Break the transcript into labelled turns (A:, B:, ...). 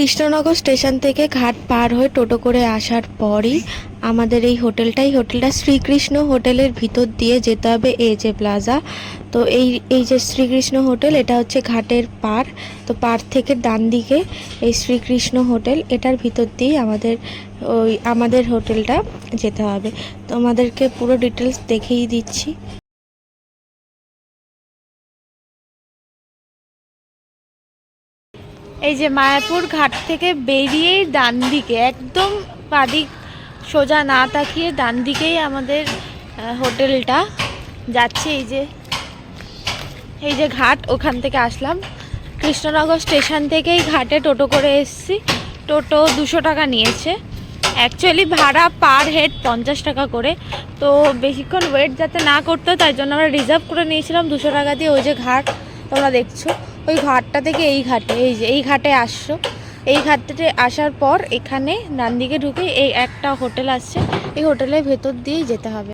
A: Krishnanagar station থেকে ঘাট পার হয়ে টোটো করে আসার পরই আমাদের এই হোটেলটা শ্রীকৃষ্ণ হোটেলের ভিতর দিয়ে যেতে হবে এজে প্লাজা। তো এই যে শ্রীকৃষ্ণ হোটেল, এটা হচ্ছে ঘাটের পার। তো পার থেকে ডান দিকে এই শ্রীকৃষ্ণ হোটেল, এটার ভিতর দিয়েই আমাদের হোটেলটা যেতে হবে। তো আমাদেরকে পুরো ডিটেলস দেখিয়ে দিচ্ছি। এই যে মায়াপুর ঘাট থেকে বেরিয়েই ডান দিকে, একদম বাদিক সোজা না তাকিয়ে ডান দিকেই আমাদের হোটেলটা যাচ্ছে। এই যে ঘাট, ওখান থেকে আসলাম। কৃষ্ণনগর স্টেশন থেকেই ঘাটে টোটো করে এসেছি। টোটো 200 টাকা নিয়েছে। অ্যাকচুয়ালি ভাড়া পার হেড 50 টাকা করে। তো বেশিক্ষণ ওয়েট যাতে না করতে, তাই জন্য আমরা রিজার্ভ করে নিয়েছিলাম 200 টাকা দিয়ে। ওই যে ঘাট তোমরা দেখছো, ওই ঘাটটা থেকে এই ঘাটে, এই ঘাটে আসছো। এই ঘাটে আসার পর এখানে ডান দিকে ঢুকে এই একটা হোটেল আসছে, এই হোটেলের ভেতর দিয়েই যেতে হবে।